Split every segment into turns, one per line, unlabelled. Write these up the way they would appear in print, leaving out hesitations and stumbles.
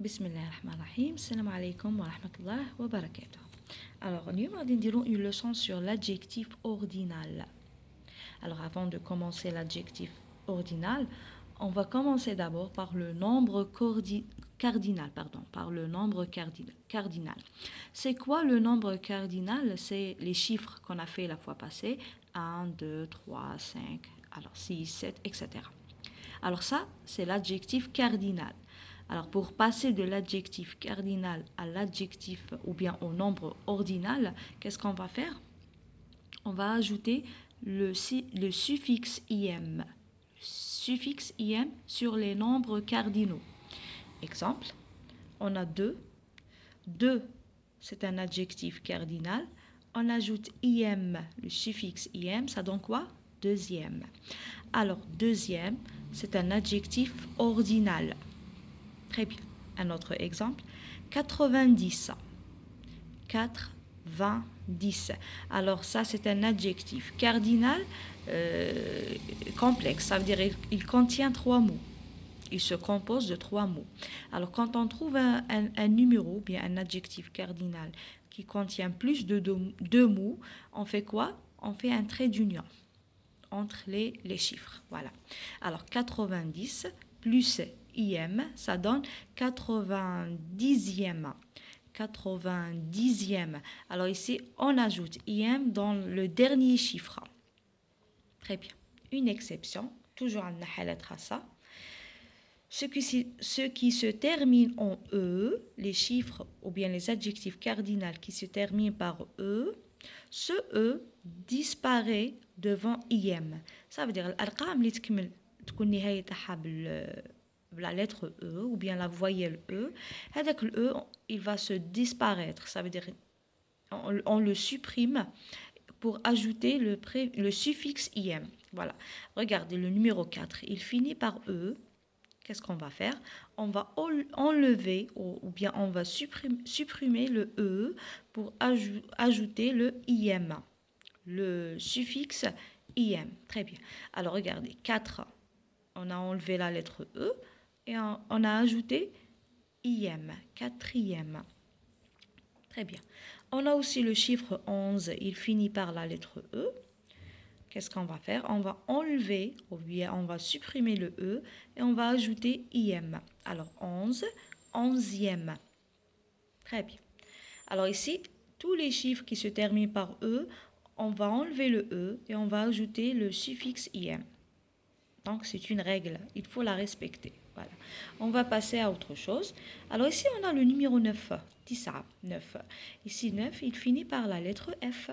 Bismillahirrahmanirrahim. Salam alaikum wa rahmatullah wa barakatuh. Alors, nous allons une leçon sur l'adjectif ordinal. Alors, avant de commencer l'adjectif ordinal, on va commencer d'abord par le nombre cardinal. C'est quoi le nombre cardinal? C'est les chiffres qu'on a fait la fois passée. 1, 2, 3, 5, alors 6, 7, etc. Alors ça, c'est l'adjectif cardinal. Alors pour passer de l'adjectif cardinal à l'adjectif ou bien au nombre ordinal, qu'est-ce qu'on va faire? On va ajouter le suffixe im. Suffixe im sur les nombres cardinaux. Exemple, on a 2. 2, c'est un adjectif cardinal. On ajoute im, le suffixe im, ça donne quoi? Deuxième. Alors, deuxième, c'est un adjectif ordinal. Très bien. Un autre exemple. 90. 90. Alors, ça, c'est un adjectif cardinal complexe. Ça veut dire qu'il contient 3 mots. Il se compose de 3 mots. Alors, quand on trouve un numéro, bien un adjectif cardinal qui contient plus de 2 mots, on fait quoi? On fait un trait d'union entre les chiffres. Voilà. Alors, 90 plus im, ça donne 90e. 90e. Alors ici, on ajoute im dans le dernier chiffre. Très bien. Une exception, toujours en ça. Ce qui se termine en E, les chiffres ou bien les adjectifs cardinaux qui se terminent par E, ce E disparaît devant im. Ça veut dire الأرقام اللي تكون نهاية تاعها la lettre E ou bien la voyelle E, avec le E, il va se disparaître. Ça veut dire on le supprime pour ajouter le suffixe im. Voilà. Regardez le numéro 4, il finit par E. Qu'est-ce qu'on va faire? On va enlever ou bien on va supprimer le E pour ajouter le im, le suffixe im. Très bien. Alors regardez, 4, on a enlevé la lettre E et on a ajouté im, quatrième. Très bien. On a aussi le chiffre 11, il finit par la lettre E. Qu'est-ce qu'on va faire? On va enlever, ou bien on va supprimer le E et on va ajouter im. Alors 11, onzième. Très bien. Alors ici, tous les chiffres qui se terminent par E, on va enlever le E et on va ajouter le suffixe im. Donc c'est une règle, il faut la respecter. Voilà. On va passer à autre chose. Alors ici, on a le numéro 9. 9. Ici, 9, il finit par la lettre F.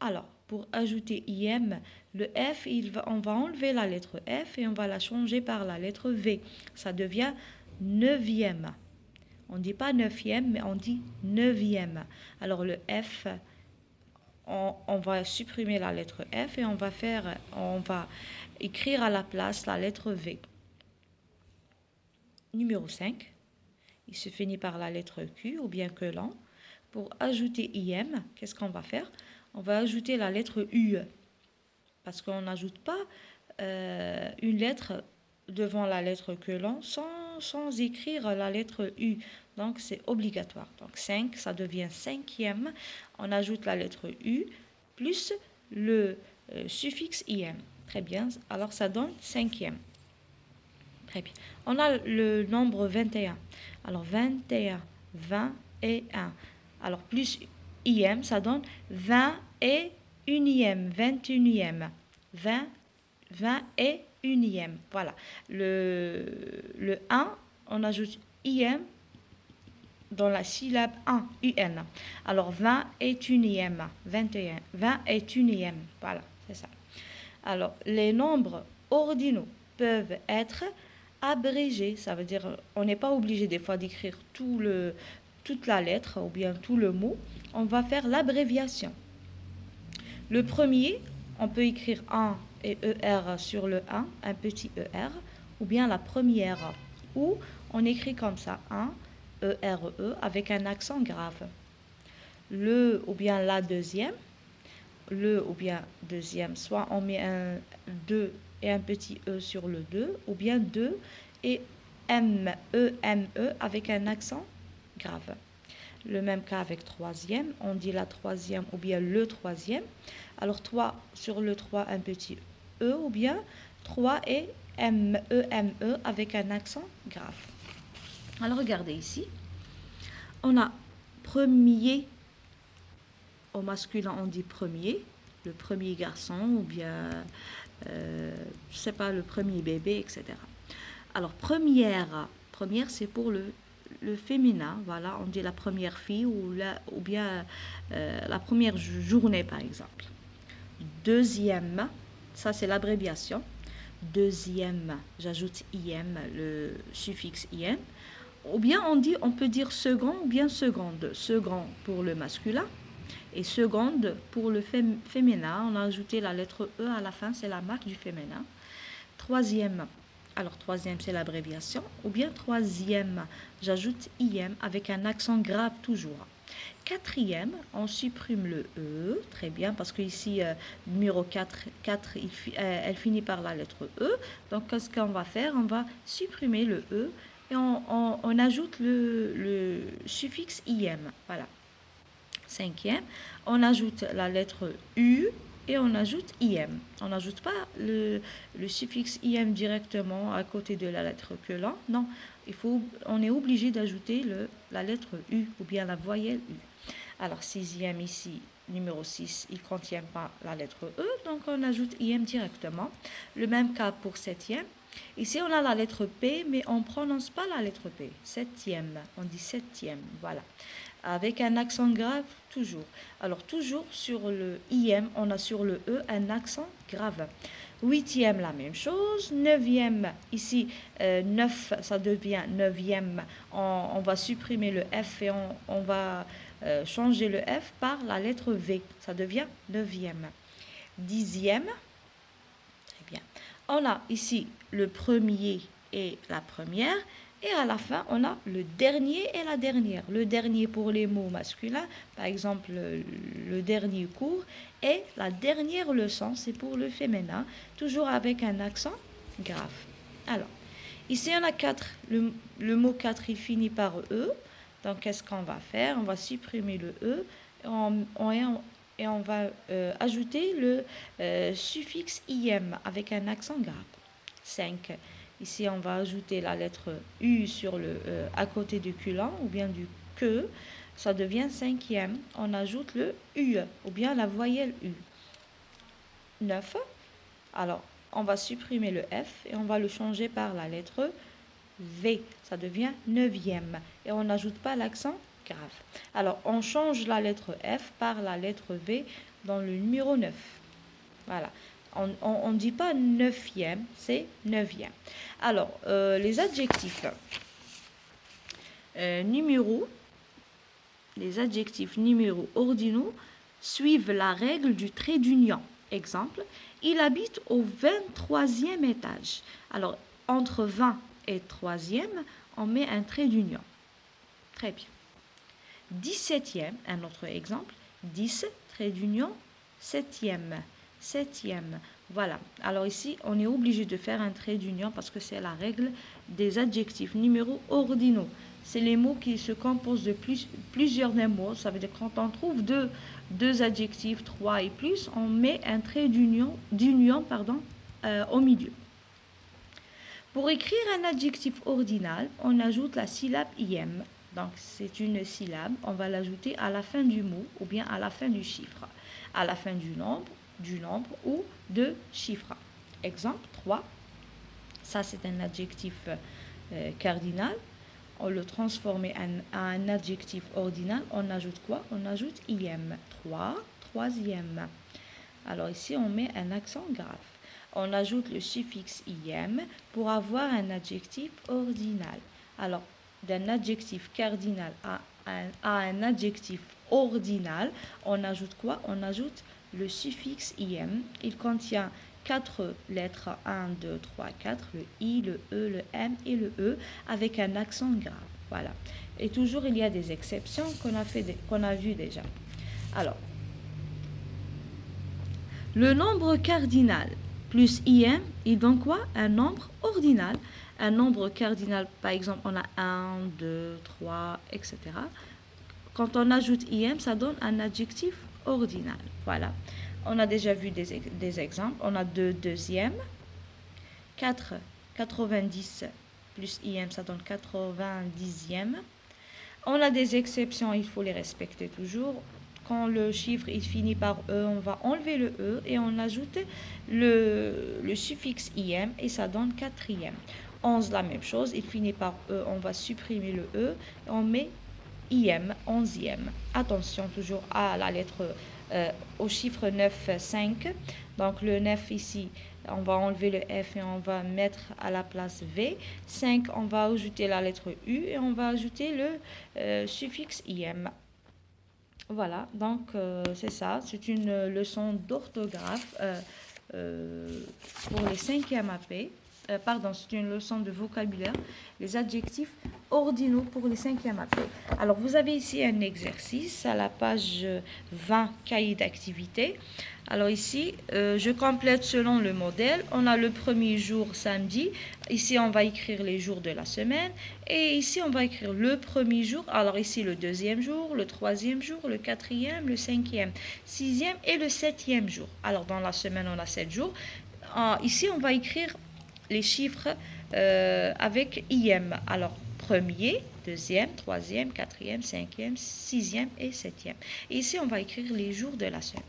Alors, pour ajouter im, le F, on va enlever la lettre F et on va la changer par la lettre V. Ça devient 9e. On ne dit pas 9e, mais on dit 9e. Alors, le F, on va supprimer la lettre F et on va écrire à la place la lettre V. Numéro 5, il se finit par la lettre Q ou bien que l'on. Pour ajouter im, qu'est-ce qu'on va faire? On va ajouter la lettre U parce qu'on n'ajoute pas une lettre devant la lettre que l'on sans écrire la lettre U. Donc, c'est obligatoire. Donc, 5, ça devient 5e. On ajoute la lettre U plus le suffixe im. Très bien. Alors, ça donne 5e. Très bien. On a le nombre 21. Alors, 21, 20 et 1. Alors, plus im, ça donne 20 et unième, 21e. 20 et unième. Voilà. Le 1, on ajoute im dans la syllabe 1, un. Alors, 20 est unième, 21. 20 est unième. Voilà, c'est ça. Alors, les nombres ordinaux peuvent être abrégé, ça veut dire on n'est pas obligé des fois d'écrire toute la lettre ou bien tout le mot, on va faire l'abréviation. Le premier, on peut écrire 1 et ER sur le 1, un petit ER, ou bien la première, ou on écrit comme ça, 1, ERE, avec un accent grave. Le ou bien la deuxième, le ou bien deuxième, soit on met un 2 et un petit E sur le 2, ou bien 2 et M-E-M-E avec un accent grave. Le même cas avec troisième, on dit la troisième ou bien le troisième. Alors 3 sur le 3 un petit E ou bien 3 et M-E-M-E avec un accent grave. Alors regardez ici, on a premier, au masculin on dit premier, le premier garçon ou bien, je sais pas, le premier bébé, etc. Alors première c'est pour le féminin, voilà, on dit la première fille ou bien la première journée par exemple. Deuxième, ça c'est l'abréviation. Deuxième, j'ajoute IM, le suffixe IM. Ou bien on peut dire second ou bien seconde. Second pour le masculin et seconde pour le féminin. On a ajouté la lettre E à la fin, c'est la marque du féminin. Troisième, alors troisième c'est l'abréviation. Ou bien troisième, j'ajoute IM avec un accent grave toujours. Quatrième, on supprime le E, très bien, parce que ici, numéro 4 elle finit par la lettre E. Donc, qu'est-ce qu'on va faire? On va supprimer le E et on ajoute le suffixe IM. Voilà. Cinquième, on ajoute la lettre U et on ajoute IM. On n'ajoute pas le suffixe IM directement à côté de la lettre que là. Non, on est obligé d'ajouter la lettre U ou bien la voyelle U. Alors, sixième ici, numéro 6, il ne contient pas la lettre E, donc on ajoute IM directement. Le même cas pour septième. Ici, on a la lettre P, mais on ne prononce pas la lettre P. Septième, on dit septième, voilà. Avec un accent grave, toujours. Alors, toujours sur le IM, on a sur le E un accent grave. Huitième, la même chose. Neuvième, ici, 9, ça devient neuvième. On va supprimer le F et on va changer le F par la lettre V. Ça devient neuvième. Dixième, très bien. On a ici le premier et la première. Et à la fin, on a le dernier et la dernière. Le dernier pour les mots masculins, par exemple le dernier cours. Et la dernière leçon, c'est pour le féminin, toujours avec un accent grave. Alors, ici, on a 4. Le mot 4, il finit par E. Donc, qu'est-ce qu'on va faire? On va supprimer le E et on va ajouter le suffixe IM avec un accent grave. 5. Ici, on va ajouter la lettre U sur à côté du culot ou bien du que. Ça devient cinquième. On ajoute le U ou bien la voyelle U. 9. Alors, on va supprimer le F et on va le changer par la lettre V. Ça devient neuvième. Et on n'ajoute pas l'accent grave. Alors, on change la lettre F par la lettre V dans le numéro 9. Voilà. On ne dit pas neuvième, c'est neuvième. Alors, les adjectifs numéros, les adjectifs numéros ordinaux suivent la règle du trait d'union. Exemple, il habite au 23e étage. Alors, entre 20 et 3e, on met un trait d'union. Très bien. 17e, un autre exemple, 10, trait d'union, 7e. Septième, voilà. Alors ici, on est obligé de faire un trait d'union parce que c'est la règle des adjectifs numéros ordinaux. C'est les mots qui se composent de plusieurs mots. Ça veut dire que quand on trouve deux adjectifs, 3 et plus, on met un trait d'union au milieu. Pour écrire un adjectif ordinal, on ajoute la syllabe IM. Donc, c'est une syllabe. On va l'ajouter à la fin du mot ou bien à la fin du chiffre, à la fin du nombre ou de chiffres. Exemple 3. Ça, c'est un adjectif cardinal. On le transforme en un adjectif ordinal. On ajoute quoi? On ajoute IM. 3, troisième. Alors ici, on met un accent grave. On ajoute le suffixe IM pour avoir un adjectif ordinal. Alors, d'un adjectif cardinal à un adjectif ordinal, on ajoute quoi? On ajoute le suffixe IM. Il contient 4 lettres, 1, 2, 3, 4, le I, le E, le M et le E, avec un accent grave. Voilà. Et toujours, il y a des exceptions qu'on a vues déjà. Alors, le nombre cardinal plus IM est donc quoi? Un nombre ordinal un nombre cardinal, par exemple, on a 1, 2, 3, etc. Quand on ajoute IM, ça donne un adjectif ordinal. Voilà. On a déjà vu des exemples. On a 2 deuxièmes, 4 90 plus IM, ça donne 90e. On a des exceptions, il faut les respecter toujours. Quand le chiffre il finit par E, on va enlever le E et on ajoute le suffixe IM et ça donne 4e. 11, la même chose, il finit par E, on va supprimer le E et on met IM, 11e. Attention toujours à la lettre, au chiffre 9, 5. Donc le 9 ici, on va enlever le F et on va mettre à la place V. 5, on va ajouter la lettre U et on va ajouter le suffixe IM. Voilà, donc c'est ça. C'est une leçon d'orthographe pour les 5e AP. Pardon, c'est une leçon de vocabulaire, les adjectifs ordinaux pour les 5e AP. Alors, vous avez ici un exercice à la page 20, cahier d'activité. Alors ici, je complète selon le modèle. On a le premier jour, samedi. Ici, on va écrire les jours de la semaine. Et ici, on va écrire le premier jour. Alors ici, le deuxième jour, le troisième jour, le quatrième, le cinquième, sixième et le septième jour. Alors, dans la semaine, on a 7 jours. Ici, on va écrire les chiffres avec IM. Alors, premier, deuxième, troisième, quatrième, cinquième, sixième et septième. Et ici, on va écrire les jours de la semaine.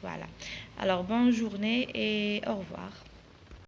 Voilà. Alors, bonne journée et au revoir.